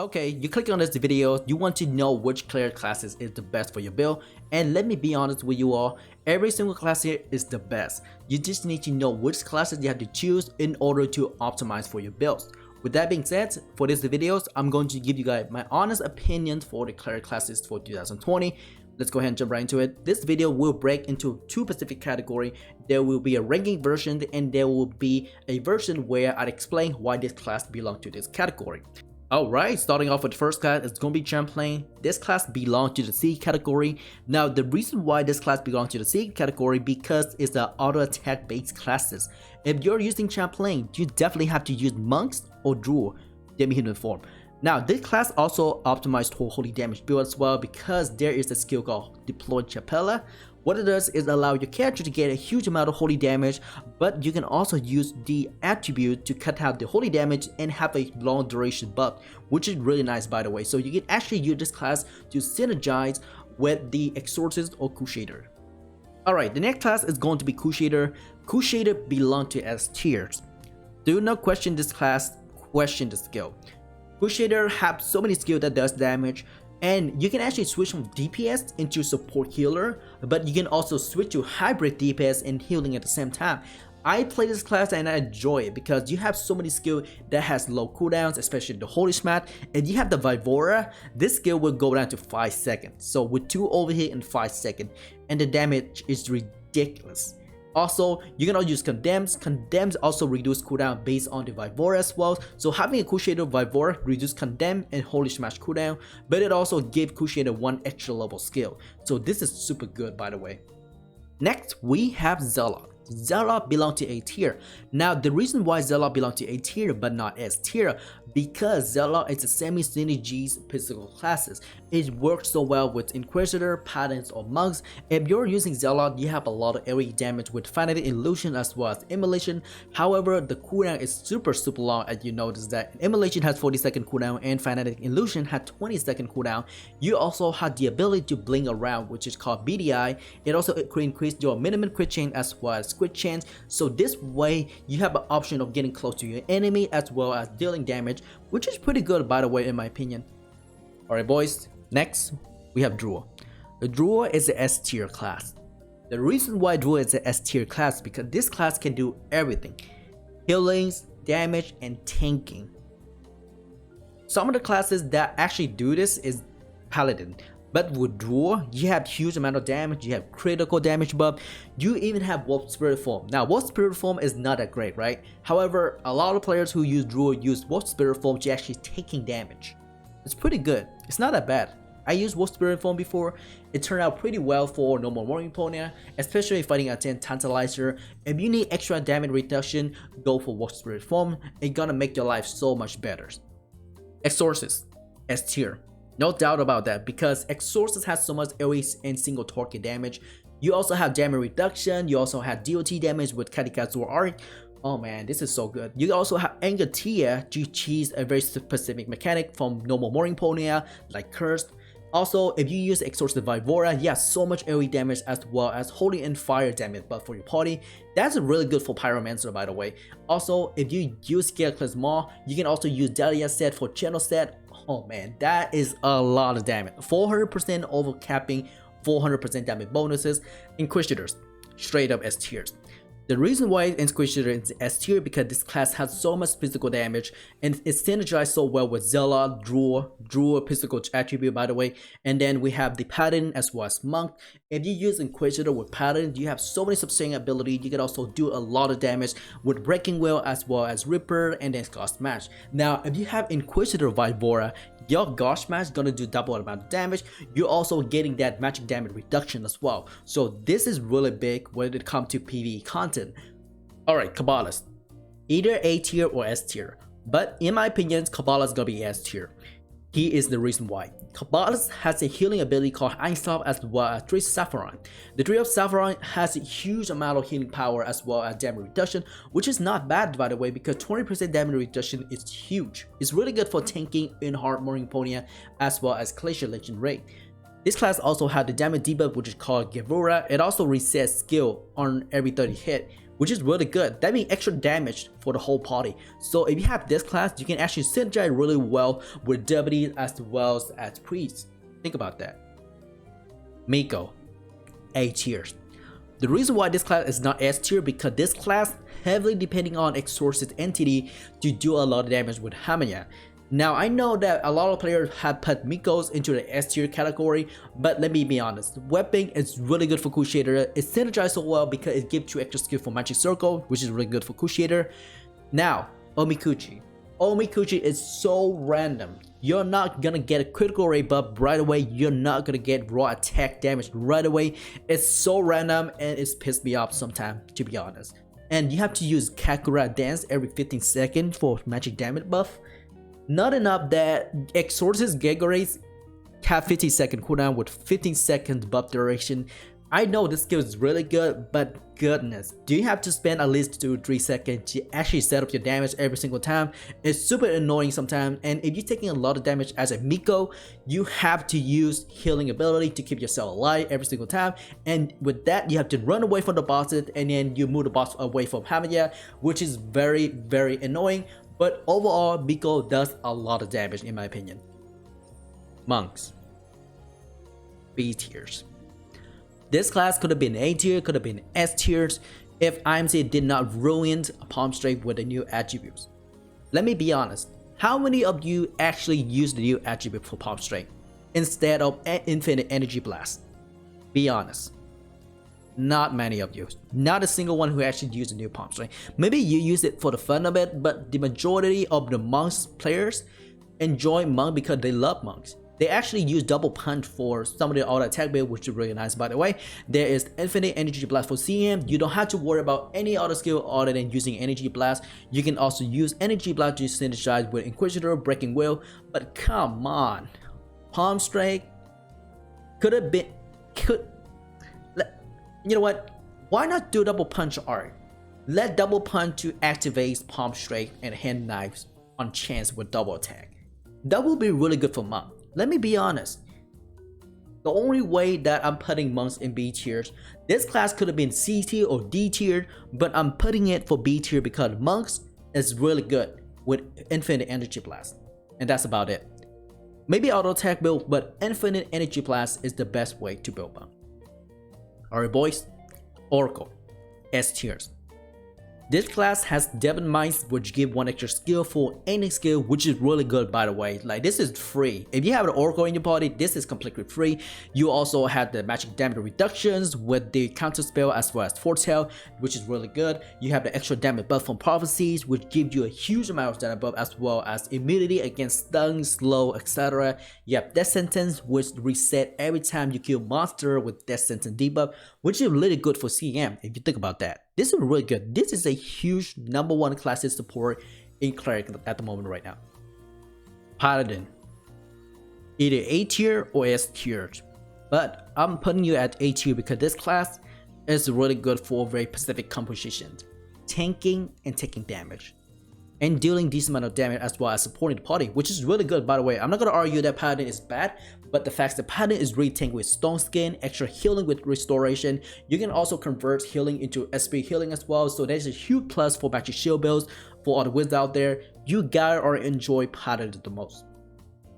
Okay, you click on this video, you want to know which cleric classes is the best for your build, and let me be honest with you all, every single class here is the best. You just need to know which classes you have to choose in order to optimize for your builds. With that being said, for this videos, I'm going to give you guys my honest opinion for the cleric classes for 2020. Let's go ahead and jump right into it. This video will break into two specific categories. There will be a ranking version and there will be a version where I'd explain why this class belongs to this category. Alright, starting off with the first class, it's going to be Chaplain. This class belongs to the C category. Now, the reason why this class belongs to the C category because it's the auto attack based classes. If you're using Chaplain, you definitely have to use Monks or Druid, demi-human form. Now, this class also optimized for holy damage build as well because there is a skill called Deploy Chapella. What it does is allow your character to get a huge amount of holy damage, but you can also use the attribute to cut out the holy damage and have a long duration buff, which is really nice by the way. So you can actually use this class to synergize with the Exorcist or Crusader. Alright, the next class is going to be Crusader. Crusader belong to S tiers. Do not question this class, question the skill. Crusader have so many skills that does damage, and you can actually switch from DPS into support healer, but you can also switch to hybrid DPS and healing at the same time. I play this class and I enjoy it because you have so many skills that has low cooldowns, especially the Holy Smack, and you have the Vivora. This skill will go down to 5 seconds, so with 2 overhit in 5 seconds, and the damage is ridiculous. Also, you can also use Condemns. Condemns also reduce cooldown based on the Vivora as well. So having a Crusader Vivora reduce Condemn and Holy Smash cooldown, but it also gives Crusader 1 extra level skill. So this is super good by the way. Next, we have Zealot. Zealot belong to A tier. Now, the reason why Zealot belong to A tier but not S tier, because Zealot is a semi-synergies physical classes. It works so well with Inquisitor, Paladins, or Monks. If you're using Zealot, you have a lot of area damage with Fanatic Illusion as well as Immolation. However, the cooldown is super long, as you notice that Immolation has 40-second cooldown and Fanatic Illusion had 20-second cooldown. You also have the ability to blink around, which is called BDI. It also increases your minimum crit chance as well as crit chance. So this way, you have an option of getting close to your enemy as well as dealing damage, which is pretty good by the way in my opinion. Alright boys, next we have Druid. The Druid is the S tier class. The reason why Druid is the S tier class because this class can do everything. Healings, damage, and tanking. Some of the classes that actually do this is Paladin. But with Druid, you have huge amount of damage, you have critical damage buff, you even have Wolf Spirit Form. Now, Wolf Spirit Form is not that great, right? However, a lot of players who use Druid use Wolf Spirit Form to actually taking damage. It's pretty good. It's not that bad. I used Wolf Spirit Form before. It turned out pretty well for normal MMORPG, especially fighting a 10 Tantalizer. If you need extra damage reduction, go for Wolf Spirit Form. It's gonna make your life so much better. Exorcist, S tier. No doubt about that because Exorcist has so much areas and single target damage. You also have damage reduction, you also have DOT damage with Katikazur Arc. Oh man, this is so good. You also have Anger Tier to cheese a very specific mechanic from normal MMORPG like Cursed. Also, if you use Exorcist Vivora, you have so much AoE damage as well as Holy and Fire damage but for your party. That's really good for Pyromancer by the way. Also, if you use Scale Class Maw, you can also use Dahlia set for Channel set. Oh man, that is a lot of damage. 400% over capping, 400% damage bonuses. Inquisitors, straight up S tiers. The reason why Inquisitor is S tier because this class has so much physical damage and it's synergized so well with Zealot, Druid physical attribute by the way, and then we have the Paladin as well as Monk. If you use Inquisitor with Paladin, you have so many sustaining ability. You can also do a lot of damage with Breaking Will as well as Ripper and then God Smash. Now, if you have Inquisitor Vivora, your God Smash is gonna do double amount of damage. You're also getting that magic damage reduction as well. So this is really big when it comes to PvE content. Alright, Kabbalist. Either A tier or S tier. But in my opinion, Kabbalist is gonna be S tier. He is the reason why. Kabbalist has a healing ability called Einstop as well as Tree of Saffron. The Tree of Saffron has a huge amount of healing power as well as damage reduction, which is not bad by the way because 20% damage reduction is huge. It's really good for tanking in hard MMORPG as well as Glacier Legend Raid. This class also has the damage debuff which is called Gevura. It also resets skill on every 30 hit. which is really good. That means extra damage for the whole party. So if you have this class, you can actually synergize really well with deputies as well as priests. Think about that. Miko, A tiers. The reason why this class is not S tier because this class heavily depending on Exorcist entity to do a lot of damage with Hamaya. Now I know that a lot of players have put Mikos into the S tier category, but let me be honest, weapon is really good for Crusader. It synergizes so well because it gives you extra skill for Magic Circle, which is really good for Crusader. Now, Omikuchi. Omikuchi is so random. You're not gonna get a critical rate buff right away. You're not gonna get raw attack damage right away. It's so random and it's pissed me off sometimes, to be honest. And you have to use Kakura dance every 15 seconds for magic damage buff. Not enough that Exorcist Gegorates have 15-second cooldown with 15 seconds buff duration. I know this skill is really good, but goodness, do you have to spend at least 2 to 3 seconds to actually set up your damage every single time? It's super annoying sometimes, and if you're taking a lot of damage as a Miko, you have to use healing ability to keep yourself alive every single time, and with that you have to run away from the bosses and then you move the boss away from Hamaya, which is very annoying. But overall, Miko does a lot of damage in my opinion. Monks, B tiers. This class could have been A tier, could have been S tiers if IMC did not ruin Palm Strike with the new attributes. Let me be honest, how many of you actually use the new attribute for Palm Strike instead of Infinite Energy Blast? Be honest. Not many of you. Not a single one who actually used the new Palm Strike. Maybe you use it for the fun of it, but the majority of the monks players enjoy monk because they love monks. They actually use double punch for some of the auto attack build, which is really nice by the way. There is Infinite Energy Blast for CM. You don't have to worry about any other skill other than using Energy Blast. You can also use Energy Blast to synergize with Inquisitor, Breaking Will, but come on. Palm Strike could have been... You know what? Why not do double punch art? Let double punch to activate Palm Strike and hand knives on chance with double attack. That will be really good for monk. Let me be honest. The only way that I'm putting monks in B tiers, this class could have been C tier or D tier, but I'm putting it for B tier because monks is really good with Infinite Energy Blast. And that's about it. Maybe auto attack build, but Infinite Energy Blast is the best way to build monk. Alright boys, Oracle, S tiers. This class has Demon Minds, which give 1 extra skill for any skill, which is really good by the way. Like this is free. If you have an Oracle in your party, this is completely free. You also have the magic damage reductions with the counter spell as well as foretell, which is really good. You have the extra damage buff from prophecies, which gives you a huge amount of damage buff as well as immunity against stun, slow, etc. You have Death Sentence, which reset every time you kill monster with Death Sentence debuff, which is really good for CM if you think about that. This is really good. This is a huge #1 classic support in Cleric at the moment right now. Paladin, either A tier or S tier, but I'm putting you at A tier because this class is really good for very specific compositions, tanking and taking damage, and dealing decent amount of damage as well as supporting the party, which is really good by the way. I'm not gonna argue that Paladin is bad, but the fact that Paladin is really tank with Stone Skin, extra healing with restoration. You can also convert healing into SP healing as well, so there's a huge plus for magic shield builds for all the wizards out there. You gotta or enjoy Paladin the most.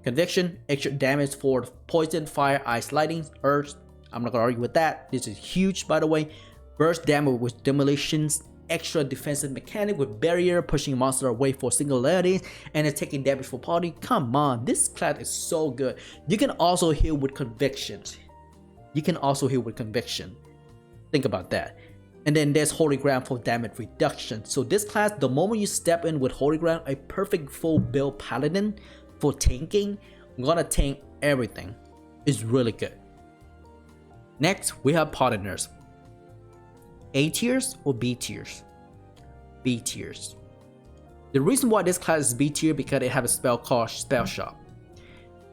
Conviction, extra damage for poison, fire, ice, lightning, earth. I'm not gonna argue with that. This is huge by the way. Burst damage with demolitions, extra defensive mechanic with barrier, pushing monster away for singularity, and it's taking damage for party. Come on, this class is so good. You can also heal with convictions. Think about that. And then there's Holy Ground for damage reduction. So this class, the moment you step in with Holy Ground, a perfect full build Paladin for tanking, I'm gonna tank everything. It's really good. Next, we have Paladiners. A tiers or B tiers? B tiers. The reason why this class is B tier because it have a spell called Spell Shop.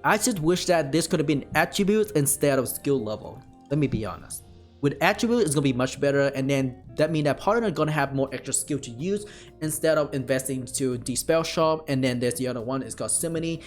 I just wish that this could have been attributes instead of skill level. Let me be honest. With attribute, it's gonna be much better, and then that means that partner gonna have more extra skill to use instead of investing to the Spell Shop. And then there's the other one, it's called Simony.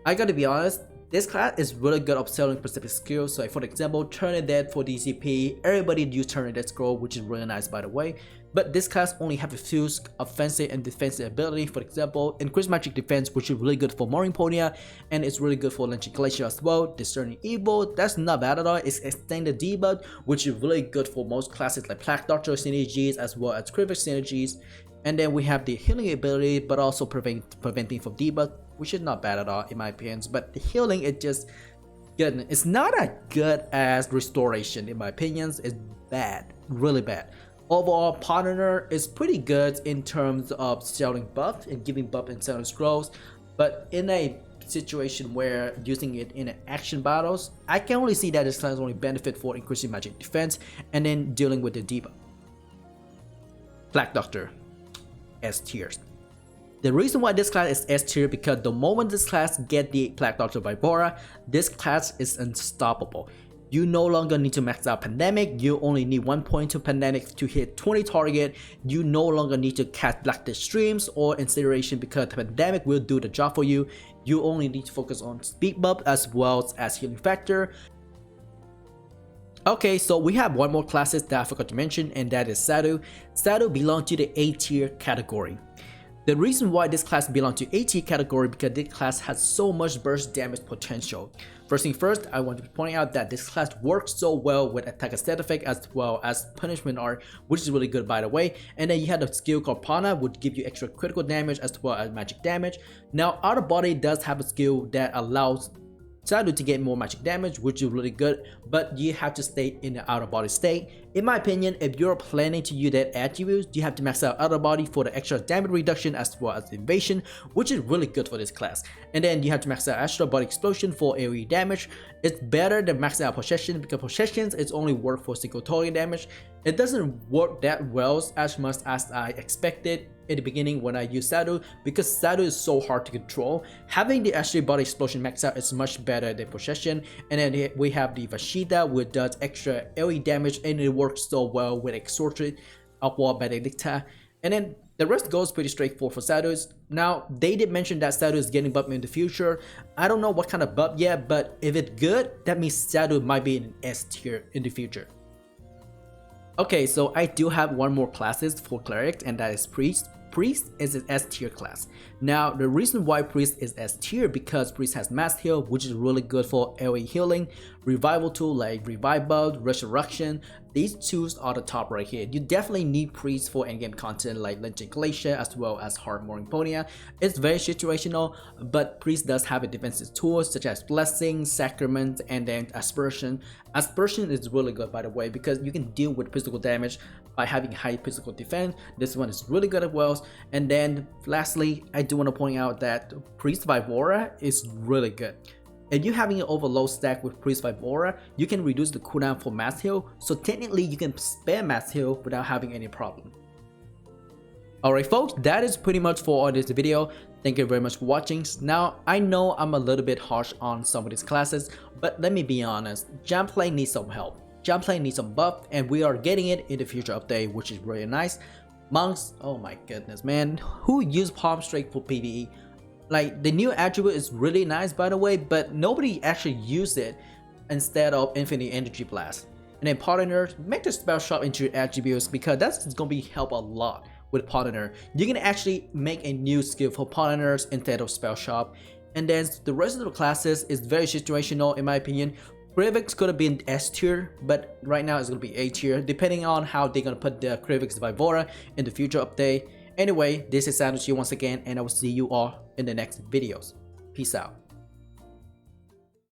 I gotta be honest. This class is really good at selling specific skills. So for example, Turn Dead for DCP, everybody use Turn Dead scroll, which is really nice by the way. but this class only have a few offensive and defensive ability. For example, increased magic defense, which is really good for Morimponia, and it's really good for Lynching Glacier as well. Discerning Evil, that's not bad at all. It's extended debuff, which is really good for most classes like Plague Doctor synergies as well as Krivis synergies. And then we have the healing ability, but also preventing from debuff, which is not bad at all in my opinion. But the healing is just good. It's not as good as restoration in my opinion. It's bad, really bad. Overall, Partner is pretty good in terms of selling buff and giving buff in selling scrolls, but in a situation where using it in action battles, I can only see that this class only benefit for increasing magic defense and then dealing with the debuff. Plague Doctor, S tiers. The reason why this class is S tier because the moment this class get the Plague Doctor Vibora, this class is unstoppable. You no longer need to max out Pandemic, you only need 1 point to Pandemic to hit 20 target, you no longer need to cast Black Streams or Incineration because Pandemic will do the job for you. You only need to focus on speed buff as well as healing factor. Okay, so we have one more classes that I forgot to mention, and that is Sadhu. Sadhu belongs to the A tier category. The reason why this class belongs to A tier category because this class has so much burst damage potential. First thing first, I want to point out that this class works so well with attack stat effect as well as punishment art, which is really good by the way. And then you have the skill called Pana, which give you extra critical damage as well as magic damage. Now, Out of Body does have a skill that allows Sadhu to get more magic damage, which is really good, but you have to stay in the out of body state. In my opinion, if you're planning to use that attribute, you have to max out of body for the extra damage reduction as well as invasion, which is really good for this class. And then you have to max out astral body explosion for AoE damage. It's better than maxing out possession because possessions is only work for single target damage. It doesn't work that well as much as I expected in the beginning when I used Sadhu because Sadhu is so hard to control. Having the astral body explosion max out is much better than possession. And then we have the Vashida, which does extra AoE damage and it works so well with Exorcist, Aqua Benedicta. And then the rest goes pretty straightforward for Sadhus. Now, they did mention that Sadhu is getting buffed in the future. I don't know what kind of buff yet, but if it's good, that means Sadhu might be in an S tier in the future. Okay, so I do have one more classes for Cleric, and that is Priest. Priest is an S tier class. Now, the reason why Priest is S tier because Priest has Mass Heal, which is really good for AoE healing, revival tool like Revive Bug, Resurrection. These two are the top right here. You definitely need Priest for endgame content like Lynching Glacier as well as Hard Morimponia. It's very situational, but Priest does have a defensive tools such as Blessing, Sacrament, and then Aspersion. Aspersion is really good by the way because you can deal with physical damage by having high physical defense. This one is really good as well. And then lastly, I do want to point out that Priest Vibora is really good. If you're having an overload stack with Priest Vibora, you can reduce the cooldown for Mass Heal, so technically you can spare Mass Heal without having any problem. Alright folks, that is pretty much for all this video. Thank you very much for watching. Now, I know I'm a little bit harsh on some of these classes, but let me be honest, Chaplain needs some help. Chaplain needs some buff, and we are getting it in the future update, which is really nice. Monks, oh my goodness man, who used Palm Strike for PvE? Like, the new attribute is really nice by the way, but nobody actually used it instead of Infinite Energy Blast. And then Partner, make the spell shop into your attributes because that's going to be help a lot with Partner. You can actually make a new skill for Partners instead of spell shop. And then the rest of the classes is very situational in my opinion. Krivis could have been S tier, but right now it's going to be A tier depending on how they're going to put the Krivis Vibora in the future update. Anyway, this is Sadhu once again, and I will see you all in the next videos. Peace out.